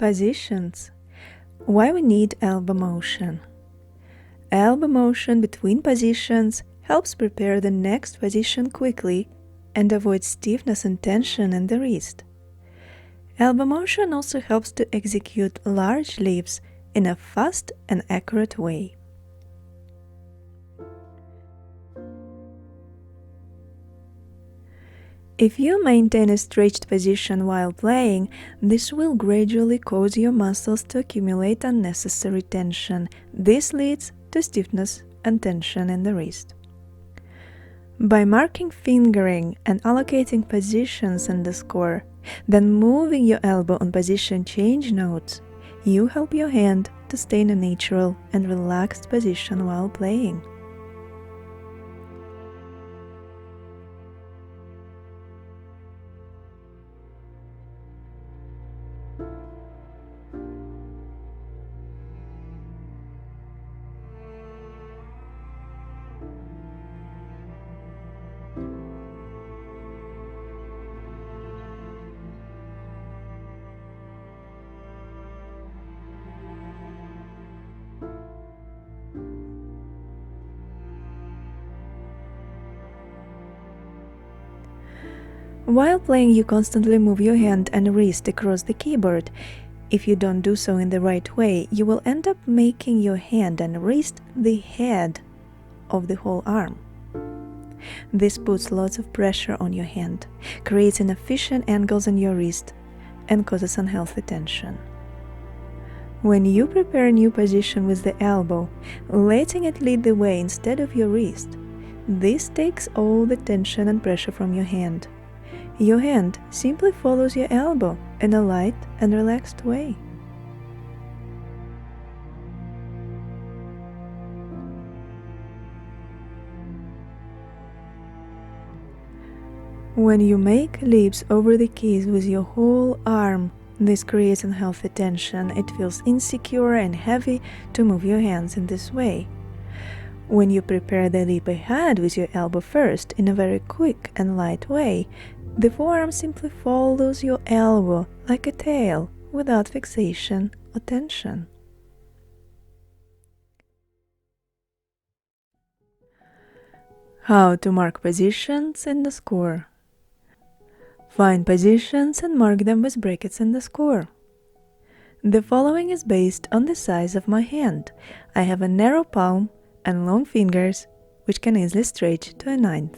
Positions. Why we need elbow motion. Elbow motion between positions helps prepare the next position quickly and avoid stiffness and tension in the wrist. Elbow motion also helps to execute large leaps in a fast and accurate way. If you maintain a stretched position while playing, this will gradually cause your muscles to accumulate unnecessary tension. This leads to stiffness and tension in the wrist. By marking fingering and allocating positions in the score, then moving your elbow on position change notes, you help your hand to stay in a natural and relaxed position while playing. While playing, you constantly move your hand and wrist across the keyboard. If you don't do so in the right way, you will end up making your hand and wrist the head of the whole arm. This puts lots of pressure on your hand, creates inefficient angles in your wrist, and causes unhealthy tension. When you prepare a new position with the elbow, letting it lead the way instead of your wrist, this takes all the tension and pressure from your hand. Your hand simply follows your elbow in a light and relaxed way. When you make leaps over the keys with your whole arm, this creates unhealthy tension. It feels insecure and heavy to move your hands in this way. When you prepare the leap ahead with your elbow first in a very quick and light way, the forearm simply follows your elbow like a tail without fixation or tension. How to mark positions in the score. Find positions and mark them with brackets in the score. The following is based on the size of my hand. I have a narrow palm and long fingers, which can easily stretch to a ninth.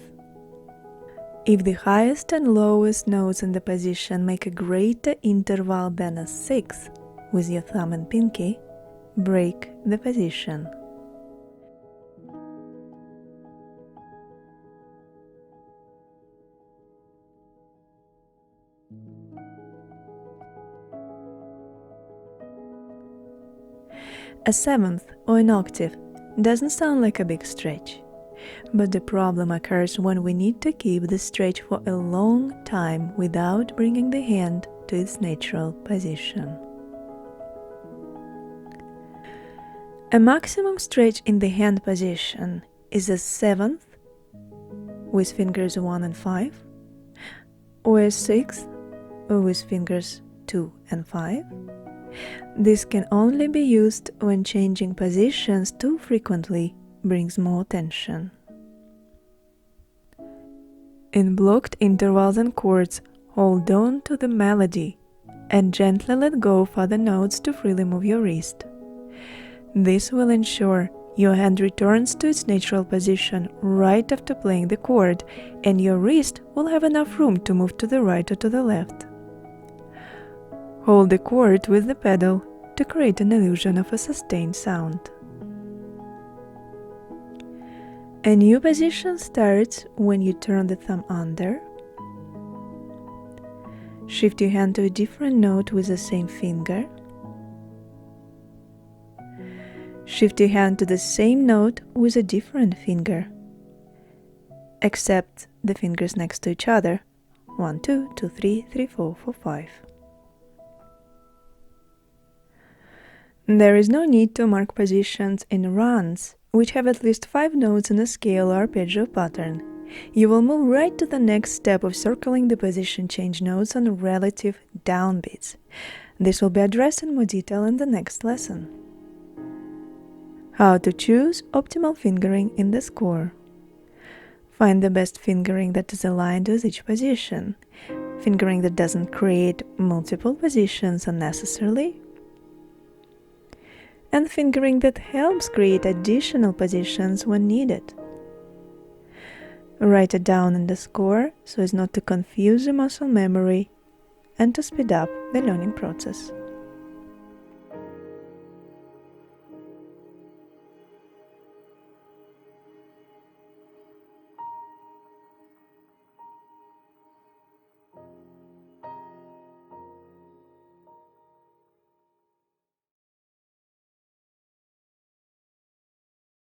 If the highest and lowest notes in the position make a greater interval than a sixth with your thumb and pinky, break the position. A seventh or an octave doesn't sound like a big stretch. But the problem occurs when we need to keep the stretch for a long time without bringing the hand to its natural position. A maximum stretch in the hand position is a seventh with fingers 1 and 5, or a sixth with fingers 2 and 5. This can only be used when changing positions too frequently brings more tension. In blocked intervals and chords, hold on to the melody and gently let go of other notes to freely move your wrist. This will ensure your hand returns to its natural position right after playing the chord, and your wrist will have enough room to move to the right or to the left. Hold the chord with the pedal to create an illusion of a sustained sound. A new position starts when you turn the thumb under. Shift your hand to a different note with the same finger. Shift your hand to the same note with a different finger, except the fingers next to each other. 1, 2, 2, 3, 3, 4, 4, 5. There is no need to mark positions in runs, which have at least 5 notes in a scale or arpeggio pattern. You will move right to the next step of circling the position change notes on relative downbeats. This will be addressed in more detail in the next lesson. How to choose optimal fingering in the score. Find the best fingering that is aligned with each position, fingering that doesn't create multiple positions unnecessarily, and fingering that helps create additional positions when needed. Write it down in the score so as not to confuse the muscle memory and to speed up the learning process.